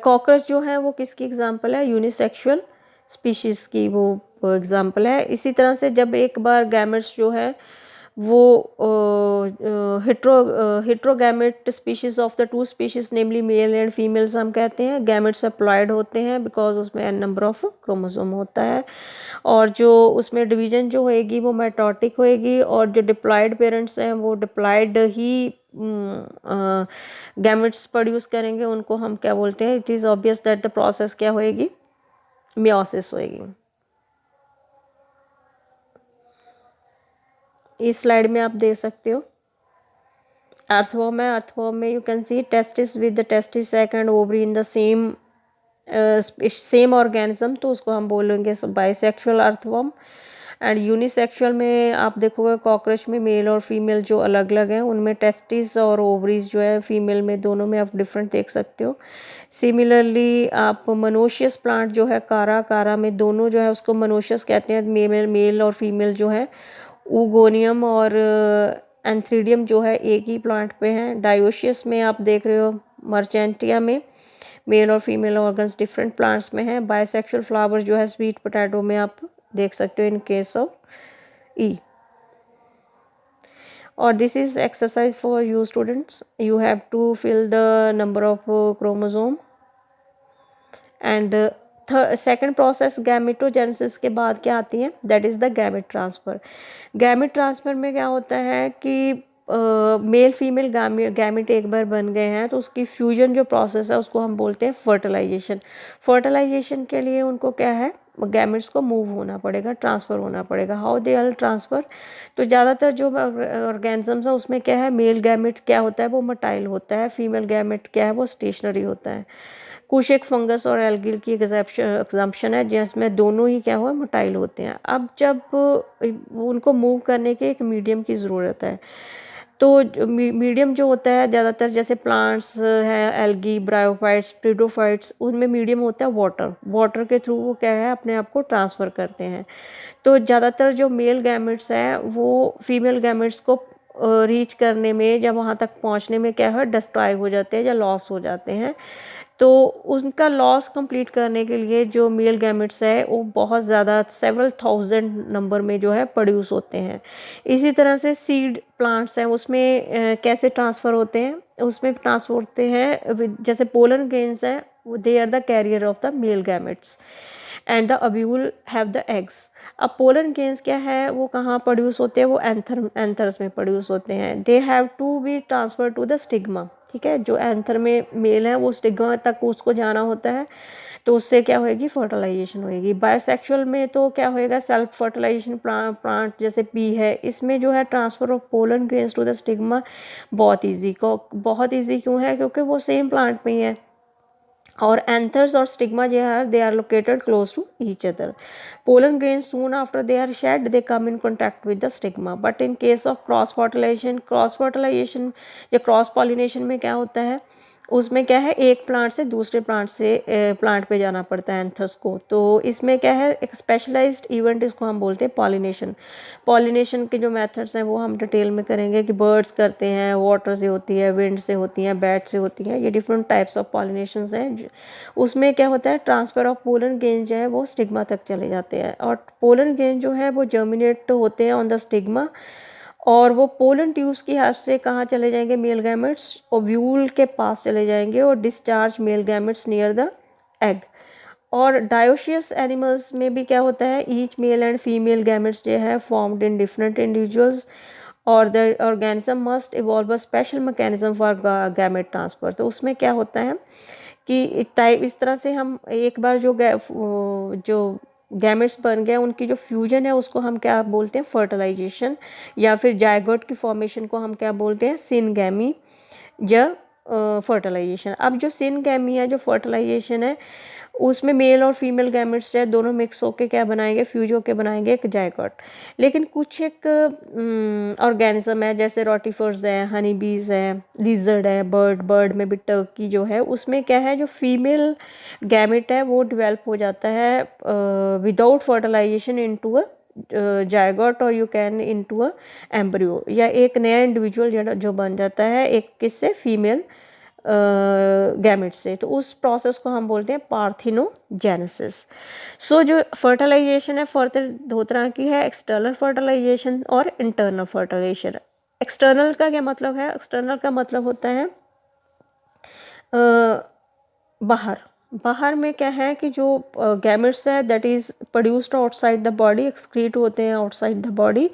Cockroach जो है वो किसकी एग्जांपल है, यूनिसेक्सुअल स्पीशीज़ की वो एग्जांपल है। इसी तरह से जब एक बार गैमेट्स जो है वो heterogamete species of the two species namely male and females हम कहते हैं, गैमेट्स अप्लाइड होते हैं बिकॉज उसमें एन नंबर ऑफ क्रोमोसोम होता है, और जो उसमें डिवीजन जो होएगी वो मेटोटिक होएगी, और जो डिप्लॉयड पेरेंट्स हैं वो डिप्लॉयड ही गैमेट्स प्रोड्यूस करेंगे, उनको हम क्या बोलते हैं, it is obvious that the process क्या होएगी, मियोसिस होएगी। इस स्लाइड में आप देख सकते हो अर्थवॉर्म है, अर्थवॉर्म में you can see testis with the testis sac and ovary in the same organism, तो उसको हम बोलेंगे बाइसेक्सुअल अर्थवॉर्म। एंड यूनिसेक्सुअल में आप देखोगे कॉकरोच में मेल और फीमेल जो अलग अलग हैं, उनमें टेस्टिस और ओवरीज जो है फीमेल में, दोनों में आप डिफरेंट देख सकते हो। सिमिलरली आप मोनोशियस प्लांट जो है कारा में दोनों जो है उसको मोनोशियस कहते हैं, मेल और फीमेल जो है। ऊगोनियम और एंथ्रीडियम जो है एक ही प्लांट पे हैं। डायोशियस में आप देख रहे हो मर्चेंटिया में मेल और फीमेल ऑर्गन्स डिफरेंट प्लांट्स में हैं। बाइसेक्सुअल फ्लावर जो है स्वीट पोटैटो में आप देख सकते हो इन केस ऑफ ई। और this is exercise for you students, you have to fill the number of chromosome and second process gametogenesis के बाद क्या आती है, that is the gamete transfer. Gamete transfer में क्या होता है कि मेल फीमेल गैमेट एक बार बन गए हैं तो उसकी फ्यूजन जो प्रोसेस है उसको हम बोलते हैं फर्टिलाइजेशन। फर्टिलाइजेशन के लिए उनको क्या है, गैमेट्स को मूव होना पड़ेगा, ट्रांसफ़र होना पड़ेगा। हाउ दे आर ट्रांसफ़र, तो ज़्यादातर जो ऑर्गेनिजम्स है उसमें क्या है, मेल गैमेट क्या होता है वो मोटाइल होता है, फीमेल गैमेट क्या है वो स्टेशनरी होता है। कुछ एक फंगस और एल्गिल की एग्जाम्पशन है जिसमें दोनों ही क्या हुआ मोटाइल होते हैं। अब जब उनको मूव करने के एक मीडियम की ज़रूरत है, तो मीडियम जो होता है ज़्यादातर जैसे प्लांट्स है, एल्गी, ब्रायोफाइट्स, प्रीडोफाइट्स, उनमें मीडियम होता है वाटर। वाटर के थ्रू वो क्या है अपने आप को ट्रांसफ़र करते हैं। तो ज़्यादातर जो मेल गैमेट्स हैं वो फीमेल गैमेट्स को रीच करने में या वहाँ तक पहुँचने में क्या है डिस्ट्रॉय हो जाते हैं या लॉस हो जाते हैं। तो उनका लॉस कंप्लीट करने के लिए जो मेल गैमेट्स है वो बहुत ज़्यादा सेवरल थाउजेंड नंबर में जो है प्रोड्यूस होते हैं। इसी तरह से सीड प्लांट्स हैं उसमें कैसे ट्रांसफ़र होते हैं, उसमें ट्रांसफ़र होते हैं जैसे पोलन ग्रेन्स हैं, they are the carrier of the male gametes and the ovule have the eggs. अब पोलन ग्रेन्स क्या है वो कहाँ प्रोड्यूस होते हैं, वो एंथर्स में प्रोड्यूस होते हैं। They have to be transfer to the stigma, ठीक है, जो एंथर में मेल है वो स्टिग्मा तक उसको जाना होता है, तो उससे क्या होएगी फर्टिलाइजेशन होएगी। बायोसेक्सुअल में तो क्या होएगा सेल्फ फर्टिलाइजेशन, प्लांट जैसे पी है इसमें जो है transfer of pollen grains to the stigma बहुत ईजी क्यों है, क्योंकि वो सेम प्लांट में ही है, और anthers or stigma they are located close to each other. Pollen grains soon after they are shed they come in contact with the stigma, but in case of cross fertilization या cross pollination में क्या होता है, उसमें क्या है एक plant से दूसरे प्लांट पे जाना पड़ता है एंथर्स को। तो इसमें क्या है एक स्पेशलाइज्ड इवेंट इसको हम बोलते हैं पॉलिनेशन के जो मेथड्स हैं वो हम डिटेल में करेंगे कि बर्ड्स करते हैं, वाटर से होती है, विंड से होती हैं, बैट से होती हैं, ये डिफरेंट टाइप्स ऑफ पॉलिनेशंस हैं। उसमें क्या होता है ट्रांसफ़र ऑफ पोलन ग्रेन जो है वो स्टिग्मा तक चले जाते हैं, और पोलन ग्रेन जो है वो जर्मिनेट होते हैं ऑन द स्टिग्मा, और वो पोलन ट्यूब्स की हेल्प से कहाँ चले जाएंगे मेल गैमेट्स, ओव्यूल के पास चले जाएंगे और discharge male gametes near the egg. और डायोशियस एनिमल्स में भी क्या होता है, each male and female gametes जो है फॉर्म्ड इन डिफरेंट इंडिविजुअल्स, और the organism must evolve a special mechanism for gamete transfer. तो उसमें क्या होता है कि टाइप इस तरह से हम एक बार जो गैमेट्स बन गए उनकी जो फ्यूजन है उसको हम क्या बोलते हैं फर्टिलाइजेशन, या फिर जायगोट की फॉर्मेशन को हम क्या बोलते हैं सिनगैमी या फर्टिलाइजेशन। अब जो सिनगैमी है जो फर्टिलाइजेशन है उसमें मेल और फीमेल गैमेट्स है दोनों मिक्स होके क्या बनाएंगे फ्यूज होके बनाएंगे एक जायगोट। लेकिन कुछ एक ऑर्गेनिज्म है जैसे रोटिफर्स है, हनी बीज है, लिजर्ड है, बर्ड में भी टर्की जो है उसमें क्या है जो फीमेल गैमेट है वो डेवलप हो जाता है without fertilisation into a zygote, और you can into a embryo, या एक नया इंडिविजुअल जो बन जाता है एक किससे फीमेल गैमेट से, तो उस प्रोसेस को हम बोलते हैं पार्थिनोजेनेसिस। सो जो फर्टिलाइजेशन है फर्दर दो तरह की है, एक्सटर्नल फर्टिलाइजेशन और इंटरनल फर्टिलाइजेशन। एक्सटर्नल का क्या मतलब है? एक्सटर्नल का मतलब होता है बाहर। बाहर में क्या है कि जो गैमेट्स है that is produced outside the body, excrete होते हैं आउटसाइड द बॉडी,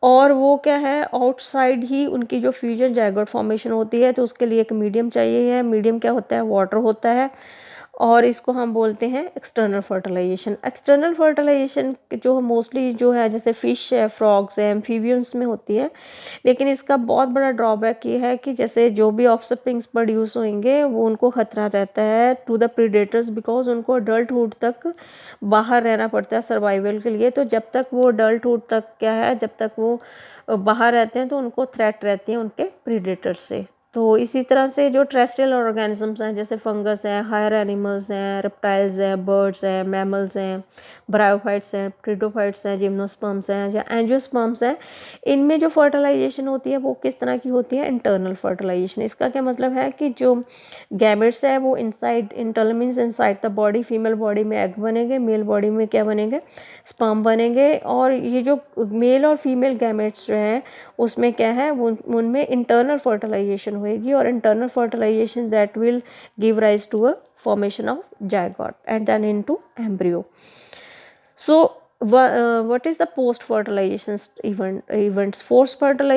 और वो क्या है आउटसाइड ही उनकी जो फ्यूजन जाइगोट फॉर्मेशन होती है, तो उसके लिए एक मीडियम चाहिए है। मीडियम क्या होता है? वाटर होता है, और इसको हम बोलते हैं एक्सटर्नल फर्टिलाइजेशन। एक्सटर्नल फर्टिलाइजेशन जो मोस्टली जो है जैसे फिश है, फ्रॉग्स है, एम्फीबियंस में होती है, लेकिन इसका बहुत बड़ा ड्रॉबैक ये है कि जैसे जो भी ऑफस्प्रिंग्स प्रोड्यूस होंगे वो उनको खतरा रहता है टू द प्रीडेटर्स, बिकॉज उनको अडल्टहुड तक बाहर रहना पड़ता है सर्वाइवल के लिए। तो जब तक वो अडल्टहुड तक क्या है, जब तक वो बाहर रहते हैं तो उनको थ्रेट रहती है उनके प्रीडेटर्स से। तो इसी तरह से जो टेरेस्ट्रियल ऑर्गेनिजम्स हैं जैसे फंगस हैं, हायर एनिमल्स हैं, रेप्टाइल्स हैं, बर्ड्स हैं, मैमल्स हैं, ब्रायोफाइट्स हैं, प्रिडोफाइट्स हैं, जिम्नोस्पर्म्स हैं या एंजियोस्पर्म्स हैं, इनमें जो फर्टिलाइजेशन होती है वो किस तरह की होती है? Internal fertilization. इसका क्या मतलब है कि जो गैमेट्स है वो inside, internal means inside the body, female body में एग बनेंगे, मेल बॉडी में क्या बनेंगे? स्पर्म बनेंगे। और ये जो मेल और फीमेल गैमेट्स जो हैं उसमें क्या है, उनमें इंटरनल फर्टिलाइजेशन होएगी, और internal fertilization that will give rise to a formation of zygote and then into embryo. So what is the post fertilization events? Post fertilization